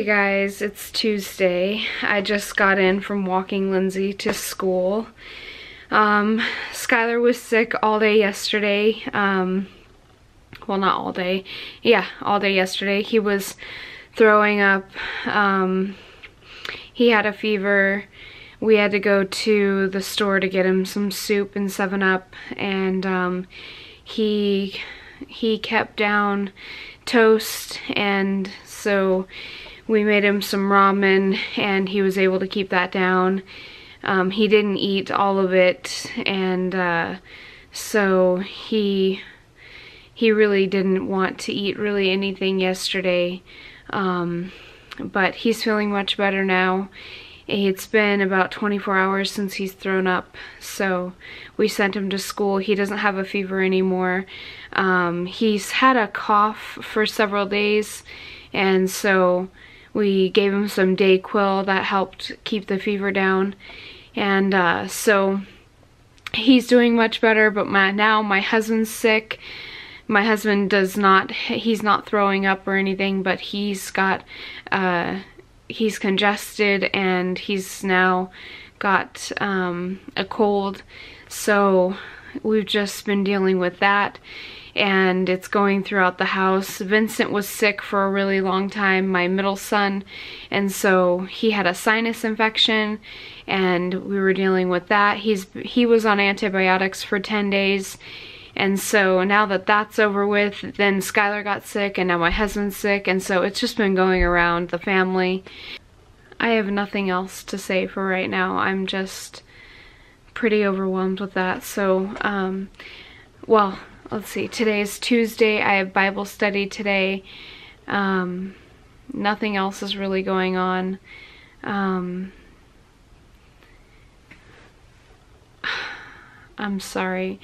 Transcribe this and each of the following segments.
guys, it's Tuesday. I just got in from walking Lindsay to school. Skylar was sick all day yesterday. Well, not all day. Yeah, all day yesterday. He was throwing up. He had a fever. We had to go to the store to get him some soup and 7-Up, and he kept down toast, and so we made him some ramen and he was able to keep that down. He didn't eat all of it, and so he really didn't want to eat really anything yesterday, but he's feeling much better now. It's been about 24 hours since he's thrown up, so we sent him to school. He doesn't have a fever anymore. He's had a cough for several days, and so we gave him some Dayquil that helped keep the fever down, and so he's doing much better. But now my husband's sick. My husband he's not throwing up or anything, but he's congested, and he's now got a cold, so we've just been dealing with that, and it's going throughout the house. Vincent was sick for a really long time, my middle son, and so he had a sinus infection, and we were dealing with that. He was on antibiotics for 10 days. And so now that that's over with, then Skylar got sick, and now my husband's sick, and so it's just been going around the family. I have nothing else to say for right now. I'm just pretty overwhelmed with that. So, well, let's see. Today is Tuesday. I have Bible study today. Nothing else is really going on. I'm sorry.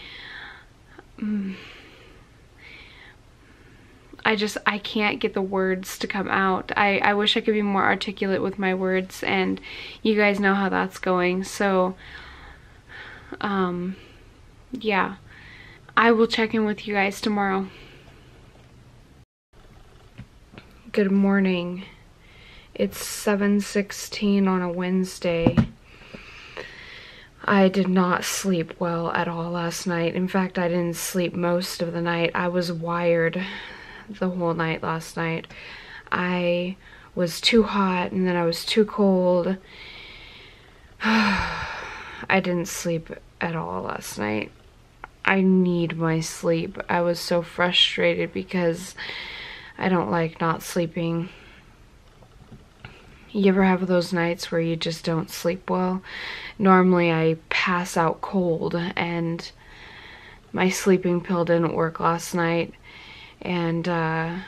I can't get the words to come out. I wish I could be more articulate with my words, and you guys know how that's going. So, yeah. I will check in with you guys tomorrow. Good morning. It's 7:16 on a Wednesday. I did not sleep well at all last night. In fact, I didn't sleep most of the night. I was wired the whole night last night. I was too hot, and then I was too cold. I didn't sleep at all last night. I need my sleep. I was so frustrated because I don't like not sleeping. You ever have those nights where you just don't sleep well? Normally I pass out cold, and my sleeping pill didn't work last night, and I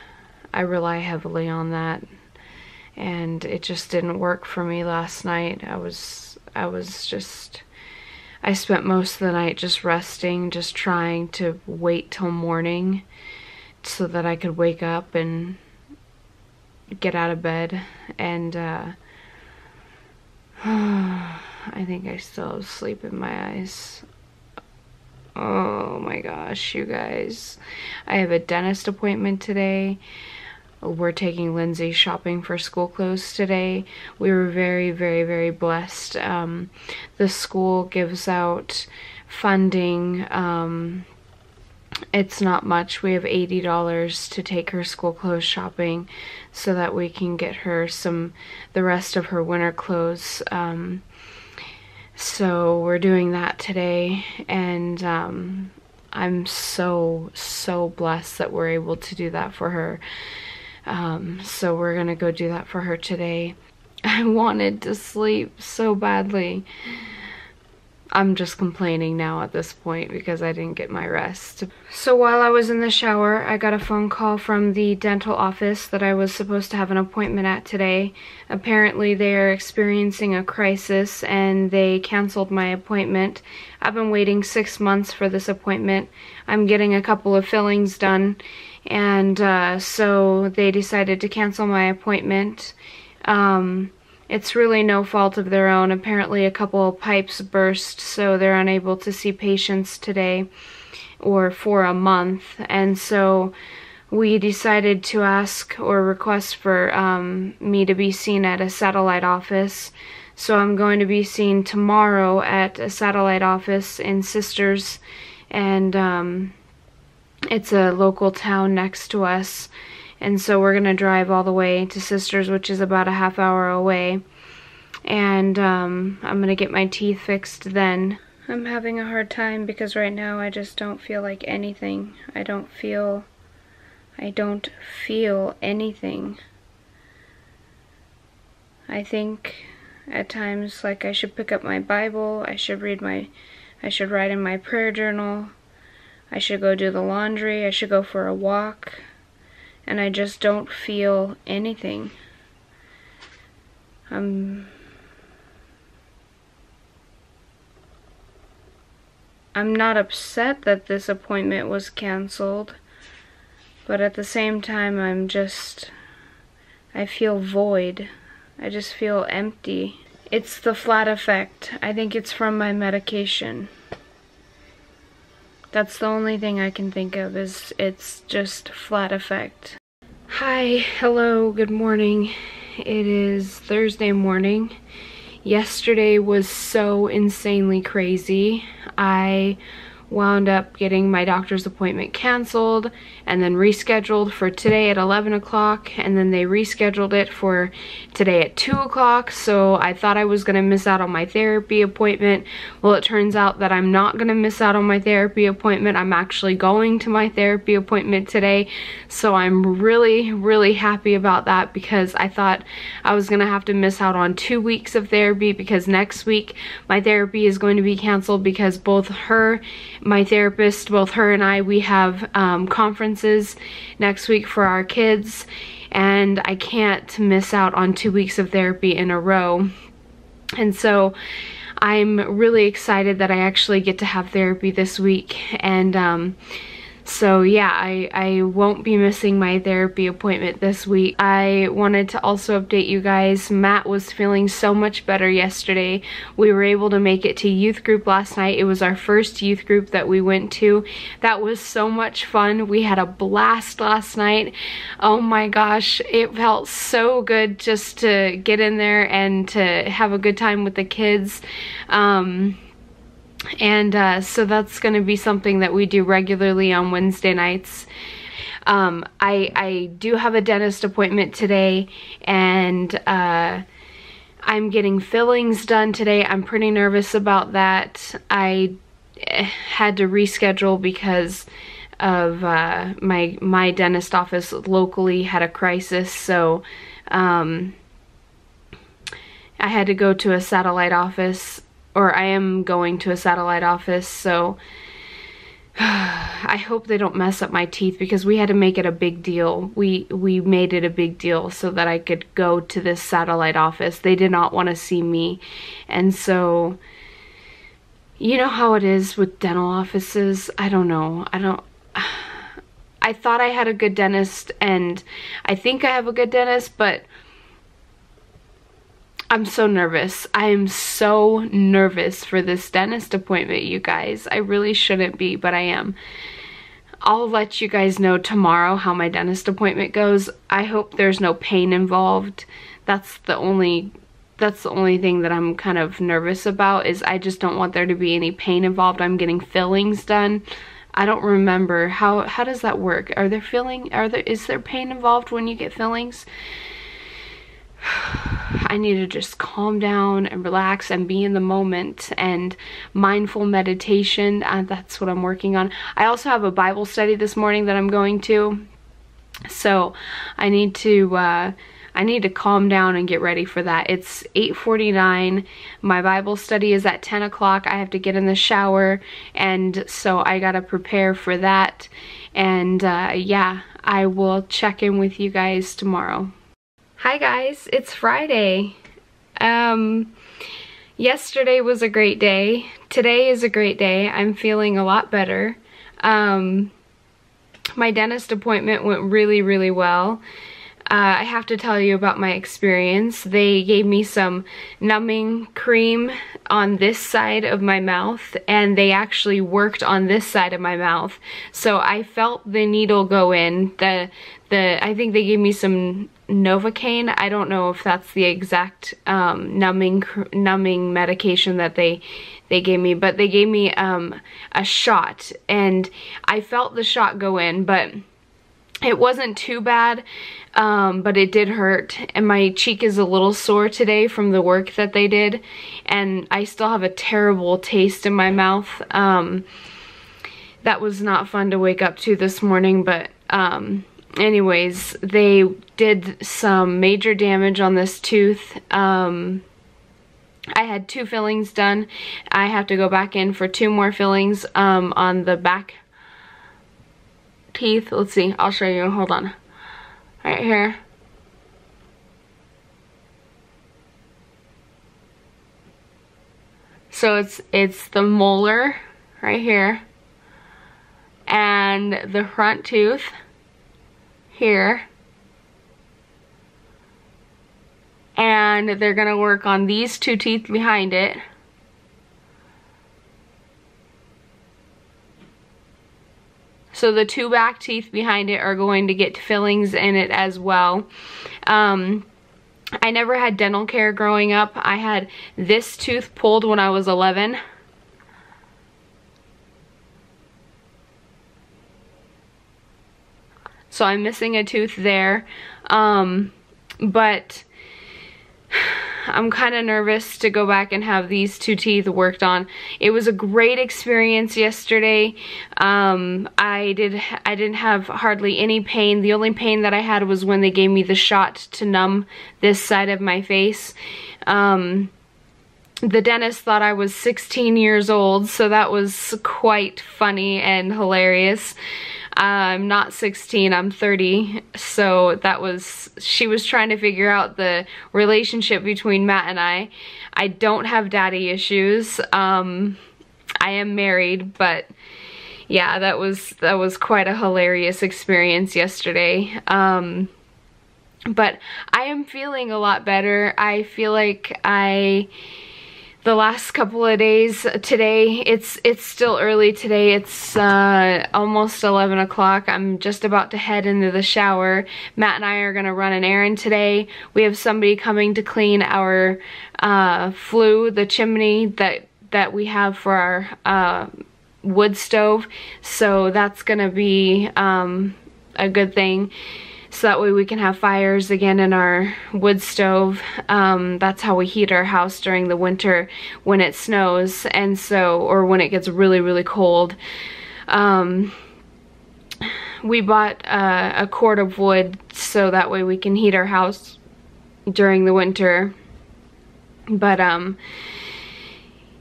rely heavily on that, and it just didn't work for me last night. I spent most of the night just resting, just trying to wait till morning so that I could wake up and get out of bed, and I think I still have sleep in my eyes. Oh my gosh, you guys. I have a dentist appointment today. We're taking Lindsay shopping for school clothes today. We were very, very, very blessed. The school gives out funding. It's not much. We have $80 to take her school clothes shopping so that we can get her the rest of her winter clothes. So we're doing that today, and I'm so blessed that we're able to do that for her. So we're gonna go do that for her today. I wanted to sleep so badly. I'm just complaining now at this point because I didn't get my rest. So while I was in the shower, I got a phone call from the dental office that I was supposed to have an appointment at today. Apparently they're experiencing a crisis, and they canceled my appointment. I've been waiting 6 months for this appointment. I'm getting a couple of fillings done, and so they decided to cancel my appointment. It's really no fault of their own. Apparently a couple of pipes burst, so they're unable to see patients today or for a month. And so we decided to ask or request for me to be seen at a satellite office. So I'm going to be seen tomorrow at a satellite office in Sisters, and it's a local town next to us. And so we're going to drive all the way to Sisters, which is about a half hour away. And I'm going to get my teeth fixed then. I'm having a hard time because right now I just don't feel like anything. I don't feel anything. I think at times like I should pick up my Bible, I should write in my prayer journal, I should go do the laundry, I should go for a walk, and I just don't feel anything. I'm not upset that this appointment was canceled, but at the same time I feel void. I just feel empty. It's the flat effect. I think it's from my medication. That's the only thing I can think of, is it's just flat effect. Hi, hello, good morning. It is Thursday morning. Yesterday was so insanely crazy. I wound up getting my doctor's appointment canceled and then rescheduled for today at 11 o'clock, and then they rescheduled it for today at 2 o'clock. So I thought I was going to miss out on my therapy appointment. Well, it turns out that I'm not going to miss out on my therapy appointment. I'm actually going to my therapy appointment today. So I'm really happy about that, because I thought I was going to have to miss out on 2 weeks of therapy, because next week my therapy is going to be canceled because my therapist, both her and I, we have conferences next week for our kids, and I can't miss out on 2 weeks of therapy in a row. And so I'm really excited that I actually get to have therapy this week, and so yeah, I won't be missing my therapy appointment this week. I wanted to also update you guys. Matt was feeling so much better yesterday. We were able to make it to youth group last night. It was our first youth group that we went to. That was so much fun. We had a blast last night. Oh my gosh, it felt so good just to get in there and to have a good time with the kids. So that's going to be something that we do regularly on Wednesday nights. I do have a dentist appointment today, and I'm getting fillings done today. I'm pretty nervous about that. I had to reschedule because of my dentist office locally had a crisis, so I had to go to a satellite office. Or I am going to a satellite office, so I hope they don't mess up my teeth, because we had to make it a big deal. We made it a big deal so that I could go to this satellite office. They did not want to see me. And so, you know how it is with dental offices. I don't know. I thought I had a good dentist, and I think I have a good dentist, but I'm so nervous. I am so nervous for this dentist appointment, you guys. I really shouldn't be, but I am. I'll let you guys know tomorrow how my dentist appointment goes. I hope there's no pain involved. That's the only thing that I'm kind of nervous about, is I just don't want there to be any pain involved. I'm getting fillings done. I don't remember how does that work? Is there pain involved when you get fillings? I need to just calm down and relax and be in the moment, and mindful meditation, that's what I'm working on. I also have a Bible study this morning that I'm going to, so I need to calm down and get ready for that. It's 8:49. My Bible study is at 10 o'clock. I have to get in the shower, and so I gotta prepare for that. And yeah, I will check in with you guys tomorrow. Hi guys, it's Friday. Yesterday was a great day. Today is a great day. I'm feeling a lot better. My dentist appointment went really well. I have to tell you about my experience. They gave me some numbing cream on this side of my mouth, and they actually worked on this side of my mouth. So I felt the needle go in. I think they gave me some Novocaine. I don't know if that's the exact numbing medication that they gave me, but they gave me a shot, and I felt the shot go in, but it wasn't too bad, but it did hurt, and my cheek is a little sore today from the work that they did, and I still have a terrible taste in my mouth. That was not fun to wake up to this morning, but anyways, they did some major damage on this tooth. I had 2 fillings done. I have to go back in for 2 more fillings on the back teeth. Let's see, I'll show you, hold on. Right here. So it's the molar right here, and the front tooth here, and they're gonna work on these 2 teeth behind it. So the 2 back teeth behind it are going to get fillings in it as well. I never had dental care growing up. I had this tooth pulled when I was 11. So I'm missing a tooth there. But I'm kind of nervous to go back and have these 2 teeth worked on. It was a great experience yesterday. I didn't have hardly any pain. The only pain that I had was when they gave me the shot to numb this side of my face. The dentist thought I was 16 years old, so that was quite funny and hilarious. I'm not 16, I'm 30, so she was trying to figure out the relationship between Matt and I. I don't have daddy issues. I am married, but yeah, that was quite a hilarious experience yesterday. But I am feeling a lot better. I feel like the last couple of days, today, it's still early today. It's almost 11 o'clock. I'm just about to head into the shower. Matt and I are gonna run an errand today. We have somebody coming to clean our flue, the chimney that we have for our wood stove. So that's gonna be a good thing. So that way we can have fires again in our wood stove. That's how we heat our house during the winter when it snows, and so, or when it gets really, really cold. We bought a cord of wood so that way we can heat our house during the winter. But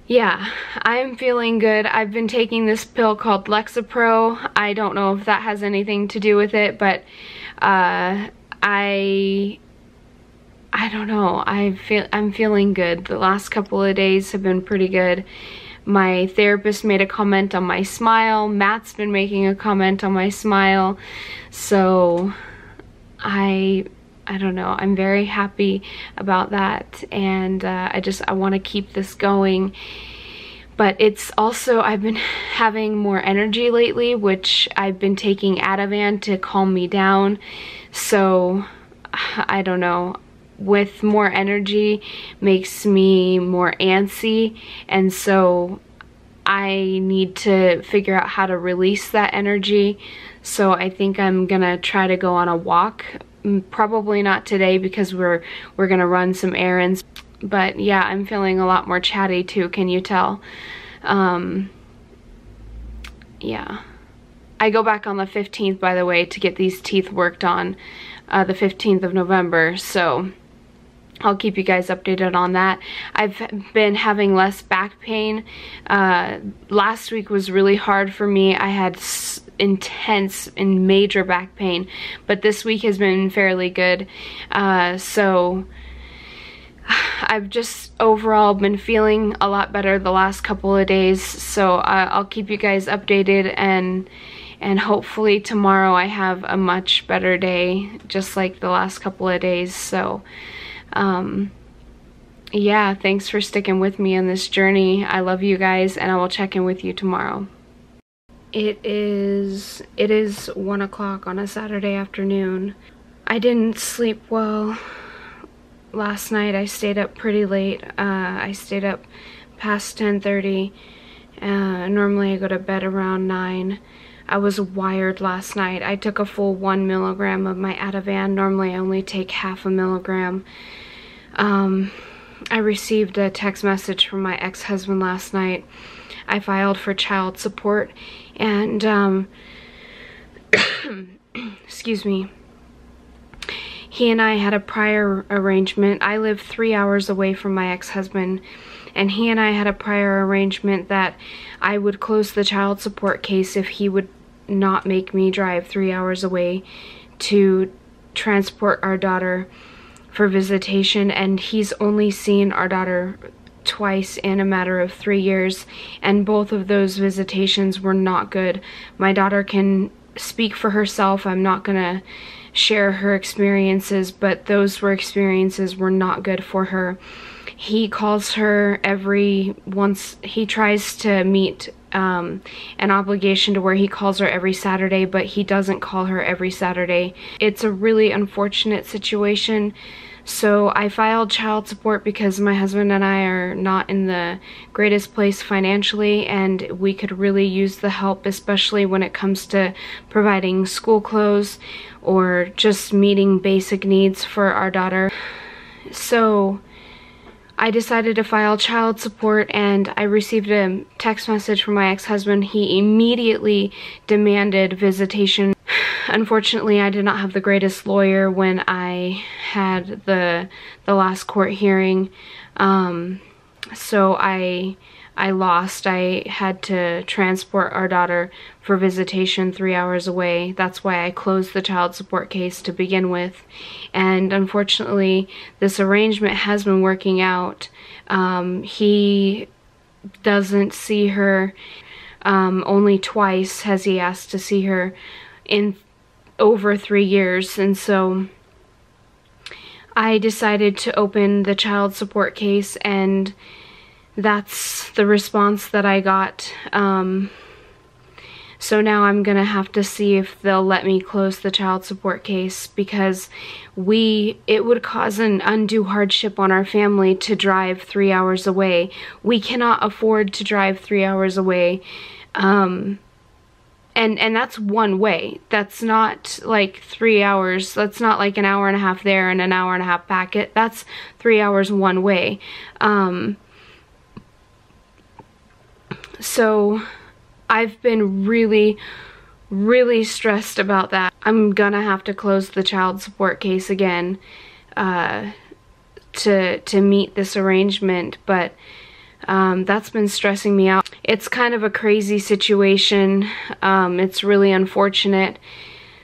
yeah, I'm feeling good. I've been taking this pill called Lexapro. I don't know if that has anything to do with it, but I don't know. I'm feeling good. The last couple of days have been pretty good. My therapist made a comment on my smile. Matt's been making a comment on my smile. So I don't know. I'm very happy about that, and I want to keep this going. But it's also, I've been having more energy lately, which I've been taking Ativan to calm me down. So, I don't know. With more energy makes me more antsy, and so I need to figure out how to release that energy. So I think I'm gonna try to go on a walk. Probably not today because we're gonna run some errands. But yeah, I'm feeling a lot more chatty too, can you tell? Yeah. I go back on the 15th, by the way, to get these teeth worked on, the 15th of November, so I'll keep you guys updated on that. I've been having less back pain. Last week was really hard for me. I had intense and major back pain, but this week has been fairly good. So I've just overall been feeling a lot better the last couple of days, so I'll keep you guys updated, and and hopefully tomorrow I have a much better day, just like the last couple of days. So yeah, thanks for sticking with me on this journey. I love you guys, and I will check in with you tomorrow. It is 1 o'clock on a Saturday afternoon. I didn't sleep well last night. I stayed up pretty late. I stayed up past 10:30. Normally I go to bed around 9. I was wired last night. I took a full 1 milligram of my Ativan. Normally I only take half a milligram. I received a text message from my ex-husband last night. I filed for child support, and excuse me, he and I had a prior arrangement. I live 3 hours away from my ex-husband, and he and I had a prior arrangement that I would close the child support case if he would not make me drive 3 hours away to transport our daughter for visitation. And he's only seen our daughter twice in a matter of 3 years, and both of those visitations were not good. My daughter can speak for herself. I'm not gonna share her experiences, but those experiences were not good for her. He calls her he tries to meet an obligation to where he calls her every Saturday, but he doesn't call her every Saturday. It's a really unfortunate situation. So I filed child support because my husband and I are not in the greatest place financially, and we could really use the help, especially when it comes to providing school clothes or just meeting basic needs for our daughter. So I decided to file child support, and I received a text message from my ex-husband. He immediately demanded visitation. Unfortunately, I did not have the greatest lawyer when I had the last court hearing, so I lost. I had to transport our daughter for visitation 3 hours away. That's why I closed the child support case to begin with. And unfortunately, this arrangement has been working out. He doesn't see her. Only twice has he asked to see her in over 3 years, and so I decided to open the child support case, and that's the response that I got. So now I'm gonna have to see if they'll let me close the child support case, because it would cause an undue hardship on our family to drive 3 hours away. We cannot afford to drive 3 hours away. And that's one way. That's not like 3 hours. That's not like an hour and a half there and an hour and a half back. That's 3 hours one way. So I've been really, really stressed about that. I'm gonna have to close the child support case again to meet this arrangement, but that's been stressing me out. It's kind of a crazy situation. It's really unfortunate.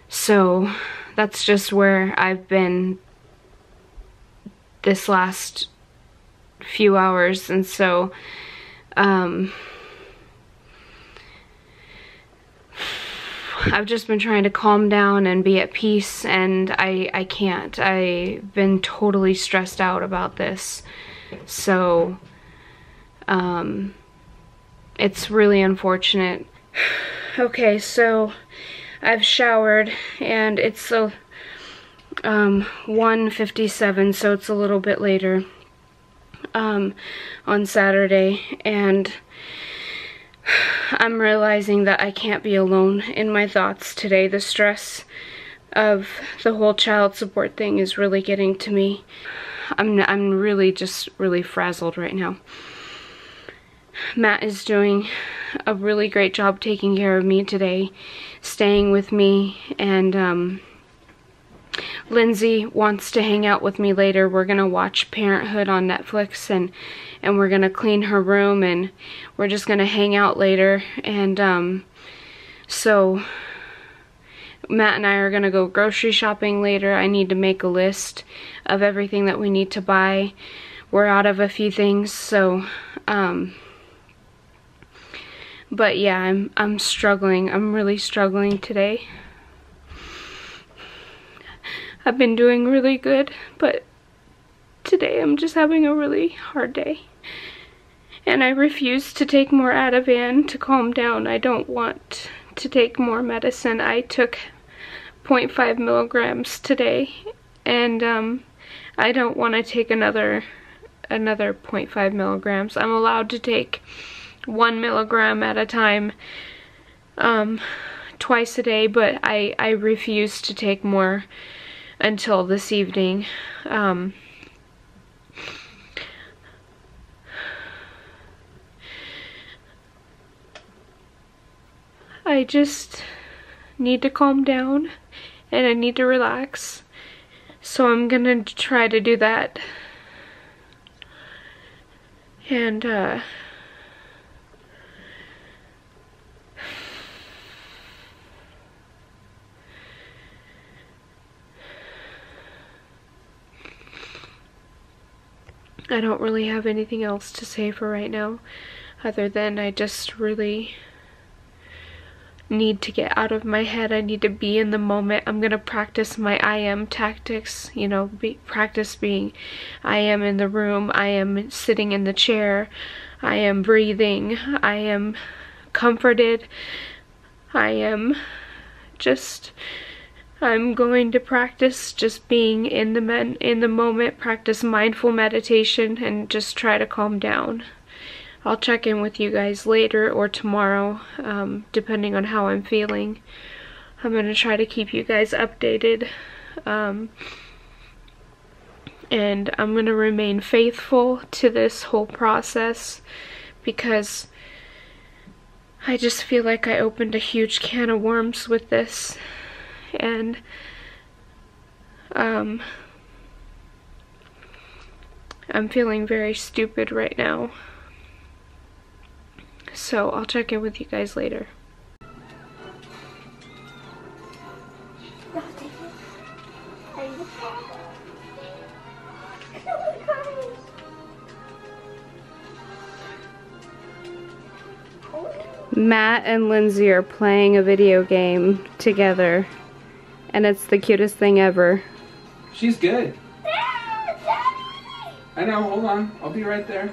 So that's just where I've been this last few hours, and so I've just been trying to calm down and be at peace, and I can't. I've been totally stressed out about this. So it's really unfortunate. Okay, so I've showered, and it's 1:57, so it's a little bit later on Saturday, and I'm realizing that I can't be alone in my thoughts today. The stress of the whole child support thing is really getting to me. I'm really just really frazzled right now. Matt is doing a really great job taking care of me today, staying with me, and Lindsay wants to hang out with me later. We're gonna watch Parenthood on Netflix, and we're gonna clean her room, and we're just gonna hang out later. And so Matt and I are gonna go grocery shopping later. I need to make a list of everything that we need to buy. We're out of a few things, so But yeah, I'm struggling. I'm really struggling today. I've been doing really good, but today I'm just having a really hard day. And I refuse to take more Ativan to calm down. I don't want to take more medicine. I took 0.5 milligrams today, and I don't want to take another 0.5 milligrams. I'm allowed to take 1 milligram at a time twice a day, but I refuse to take more until this evening. I just need to calm down and I need to relax. So I'm gonna try to do that. And I don't really have anything else to say for right now, other than I just really need to get out of my head. I need to be in the moment. I'm gonna practice my I am tactics, you know, practice being I am in the room, I am sitting in the chair, I am breathing, I am comforted, I'm going to practice just being in the moment, practice mindful meditation, and just try to calm down. I'll check in with you guys later or tomorrow, depending on how I'm feeling. I'm going to try to keep you guys updated. And I'm going to remain faithful to this whole process, because I just feel like I opened a huge can of worms with this. And I'm feeling very stupid right now. So I'll check in with you guys later. Matt and Lindsay are playing a video game together, and it's the cutest thing ever. She's good. I know, hold on. I'll be right there.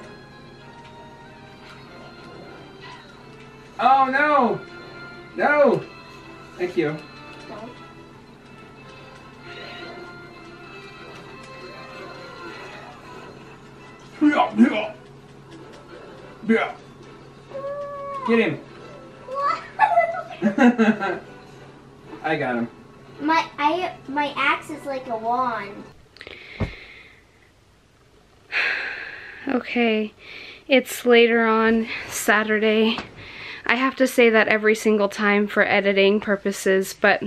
Oh, no! No! Thank you. Get him. I got him. My axe is like a wand. Okay, it's later on Saturday. I have to say that every single time for editing purposes, but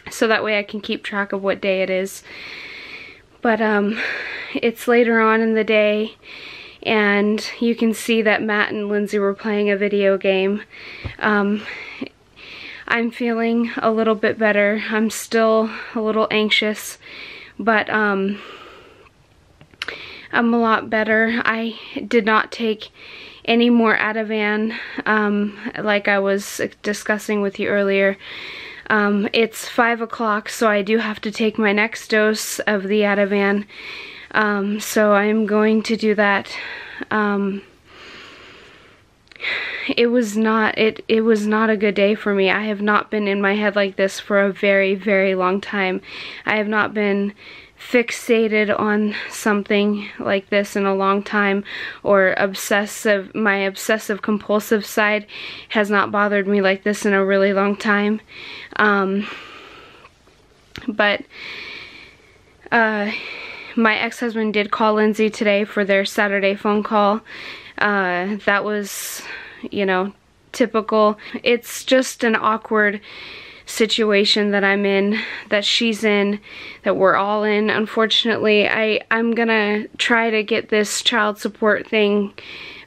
so that way I can keep track of what day it is. But it's later on in the day, and you can see that Matt and Lindsay were playing a video game. I'm feeling a little bit better. I'm still a little anxious, but I'm a lot better. I did not take any more Ativan, like I was discussing with you earlier. It's 5 o'clock, so I do have to take my next dose of the Ativan. So I'm going to do that. It was not a good day for me. I have not been in my head like this for a very, very long time. I have not been fixated on something like this in a long time, or my obsessive compulsive side has not bothered me like this in a really long time. But my ex-husband did call Lindsay today for their Saturday phone call. That was, you know, typical. It's just an awkward situation that I'm in, that she's in, that we're all in. Unfortunately, I'm gonna try to get this child support thing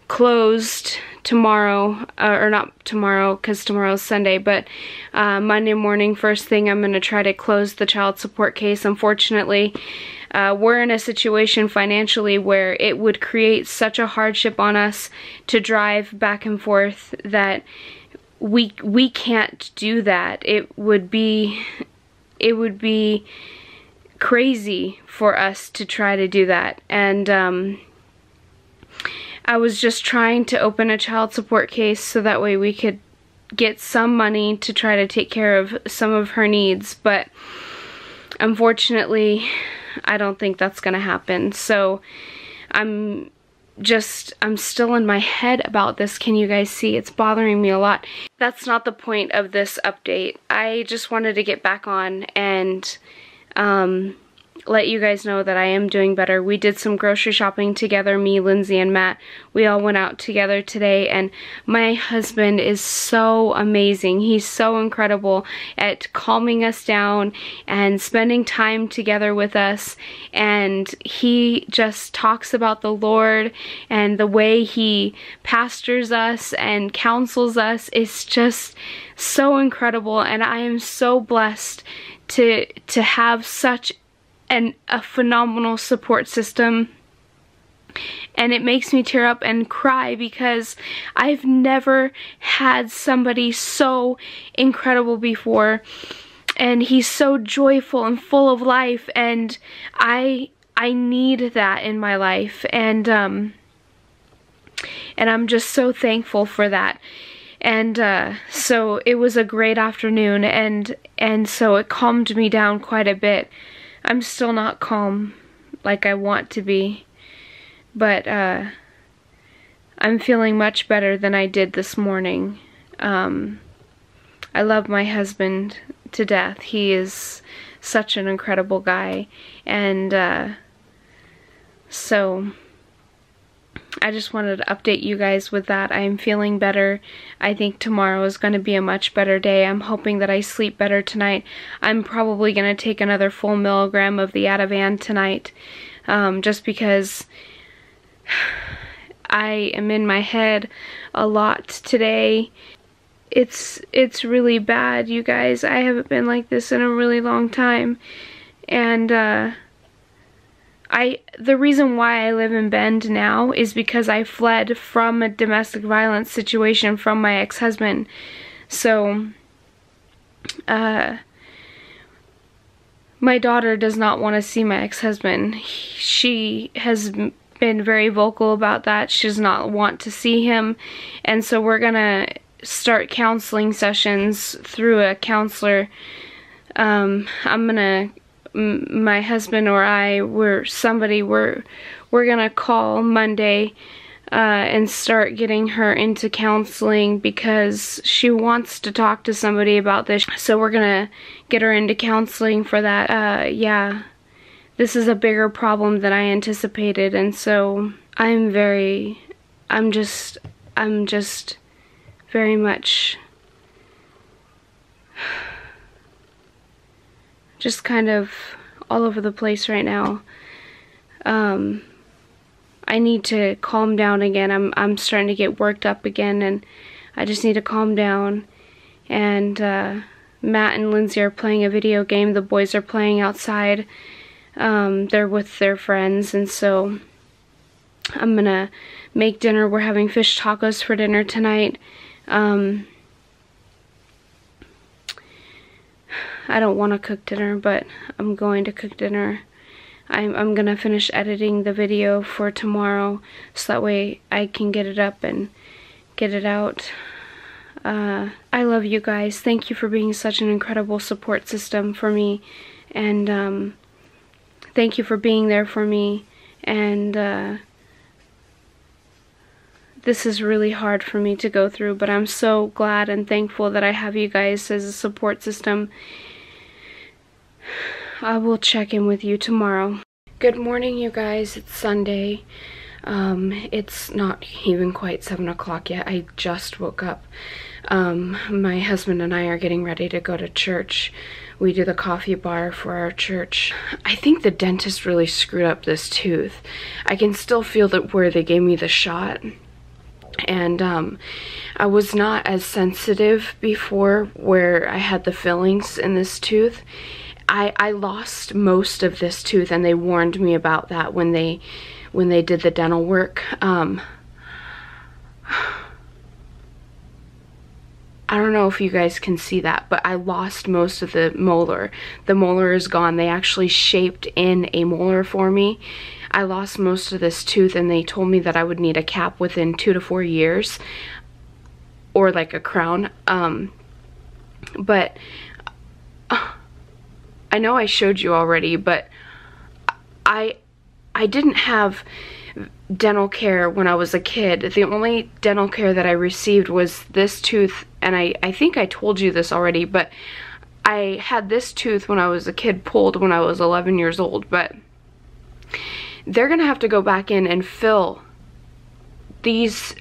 closed tomorrow, or not tomorrow because tomorrow's Sunday, but Monday morning first thing I'm gonna try to close the child support case. Unfortunately, we're in a situation financially where it would create such a hardship on us to drive back and forth that we can't do that. It would be crazy for us to try to do that. And I was just trying to open a child support case so that way we could get some money to try to take care of some of her needs, but unfortunately I don't think that's gonna happen. So I'm still in my head about this. Can you guys see? It's bothering me a lot. That's not the point of this update. I just wanted to get back on and let you guys know that I am doing better. We did some grocery shopping together, me, Lindsay, and Matt. We all went out together today, and my husband is so amazing. He's so incredible at calming us down and spending time together with us, and he just talks about the Lord, and the way he pastors us and counsels us is just so incredible, and I am so blessed to have such a phenomenal support system. And it makes me tear up and cry because I've never had somebody so incredible before, and he's so joyful and full of life, and I need that in my life, and I'm just so thankful for that. And so it was a great afternoon, and so it calmed me down quite a bit. I'm still not calm like I want to be, but I'm feeling much better than I did this morning. I love my husband to death. He is such an incredible guy, and so I just wanted to update you guys with that. I am feeling better. I think tomorrow is going to be a much better day. I'm hoping that I sleep better tonight. I'm probably going to take another full milligram of the Ativan tonight, just because I am in my head a lot today. It's really bad, you guys. I haven't been like this in a really long time, and the reason why I live in Bend now is because I fled from a domestic violence situation from my ex-husband. So, my daughter does not want to see my ex-husband. She has been very vocal about that. She does not want to see him. And so we're gonna start counseling sessions through a counselor. My husband or I, we're gonna call Monday and start getting her into counseling because she wants to talk to somebody about this. So we're gonna get her into counseling for that. Yeah, this is a bigger problem than I anticipated, and so I'm just very much just kind of all over the place right now. I need to calm down again. I'm starting to get worked up again, and I just need to calm down. And Matt and Lindsay are playing a video game. The boys are playing outside. They're with their friends, and so I'm gonna make dinner. We're having fish tacos for dinner tonight. I don't want to cook dinner, but I'm going to cook dinner. I'm gonna finish editing the video for tomorrow so that way I can get it up and get it out. I love you guys. Thank you for being such an incredible support system for me, and thank you for being there for me. And this is really hard for me to go through, but I'm so glad and thankful that I have you guys as a support system. I will check in with you tomorrow. Good morning, you guys. It's Sunday. It's not even quite 7 o'clock yet. I just woke up. My husband and I are getting ready to go to church. We do the coffee bar for our church. I think the dentist really screwed up this tooth. I can still feel that where they gave me the shot. And I was not as sensitive before where I had the fillings in this tooth. I lost most of this tooth, and they warned me about that when they did the dental work. I don't know if you guys can see that, but I lost most of the molar. The molar is gone. They actually shaped in a molar for me. I lost most of this tooth, and they told me that I would need a cap within 2 to 4 years, or like a crown. But I know I showed you already, but I didn't have dental care when I was a kid. The only dental care that I received was this tooth, and I think I told you this already, but I had this tooth when I was a kid pulled when I was 11 years old, but they're gonna have to go back in and fill these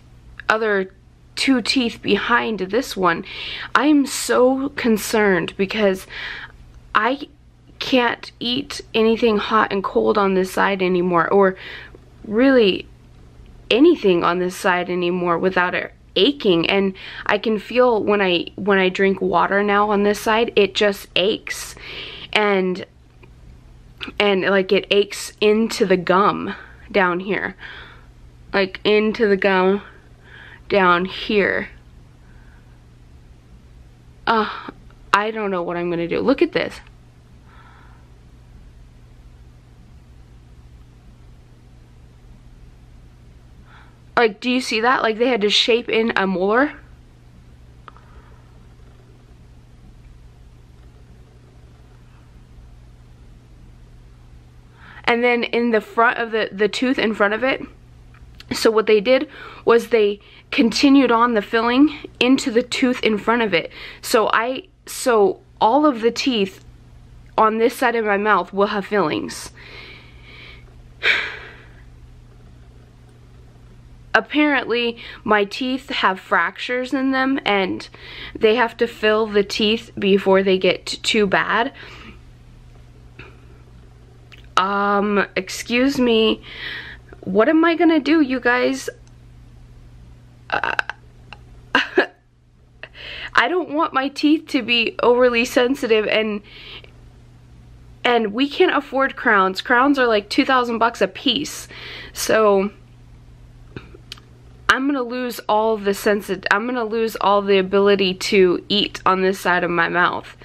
other 2 teeth behind this one. I'm so concerned because I can't eat anything hot and cold on this side anymore, or really anything on this side anymore without it aching. And I can feel when I drink water now on this side, it just aches, and like it aches into the gum down here, like into the gum down here. I don't know what I'm gonna do. Look at this. Like, do you see that? Like, they had to shape in a molar. And then in the front of the tooth in front of it, so what they did was they continued on the filling into the tooth in front of it. So all of the teeth on this side of my mouth will have fillings. Apparently, my teeth have fractures in them, and they have to fill the teeth before they get too bad. Excuse me. What am I gonna do, you guys? I don't want my teeth to be overly sensitive, and we can't afford crowns. Crowns are like 2,000 bucks a piece. So I'm gonna lose all the I'm gonna lose all the ability to eat on this side of my mouth,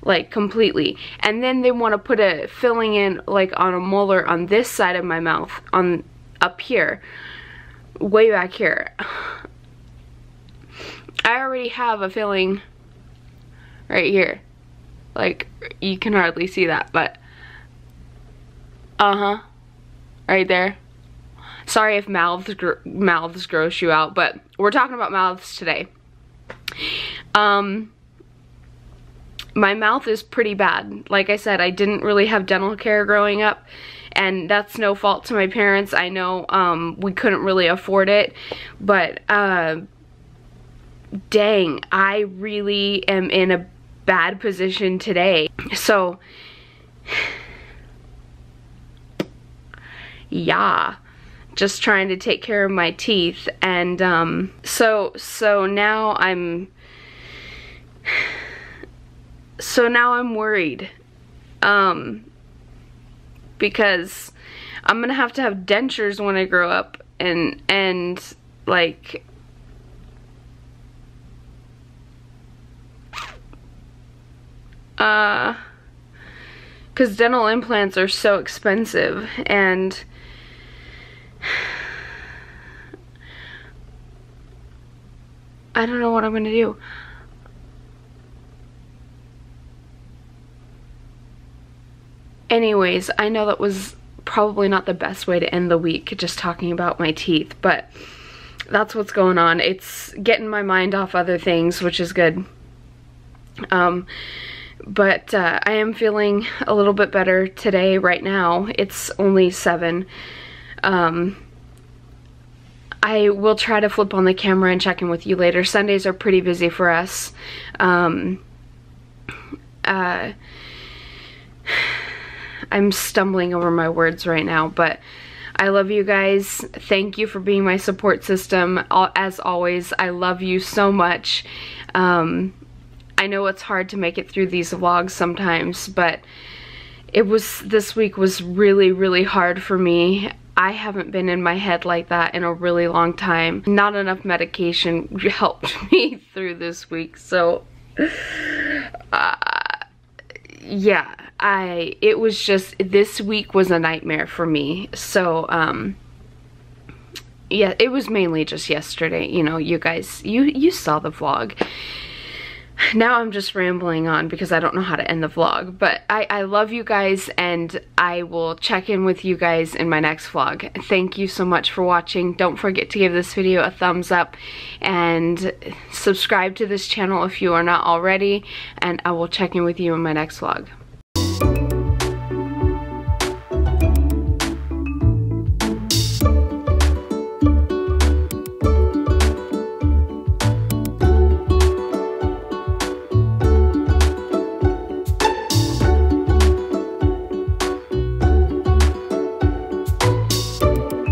like completely. And then they want to put a filling in like on a molar on this side of my mouth, on up here, way back here. I already have a filling right here. Like, you can hardly see that, but right there. Sorry if mouths gross you out, but we're talking about mouths today. My mouth is pretty bad. Like I said, I didn't really have dental care growing up, and that's no fault to my parents. I know we couldn't really afford it, but dang, I really am in a bad position today. So yeah, just trying to take care of my teeth. And so now I'm worried, because I'm gonna have to have dentures when I grow up, and like, because dental implants are so expensive, and I don't know what I'm gonna do. Anyways, I know that was probably not the best way to end the week, just talking about my teeth, but that's what's going on. It's getting my mind off other things, which is good. But I am feeling a little bit better today, right now. It's only 7. I will try to flip on the camera and check in with you later. Sundays are pretty busy for us. I'm stumbling over my words right now, but I love you guys. Thank you for being my support system. As always, I love you so much. I know it's hard to make it through these vlogs sometimes, but this week was really, really hard for me. I haven't been in my head like that in a really long time. Not enough medication helped me through this week, so yeah, it was just, this week was a nightmare for me. So yeah, it was mainly just yesterday. You know, you guys, you saw the vlog. Now I'm just rambling on because I don't know how to end the vlog, but I love you guys, and I will check in with you guys in my next vlog. Thank you so much for watching. Don't forget to give this video a thumbs up and subscribe to this channel if you are not already, and I will check in with you in my next vlog.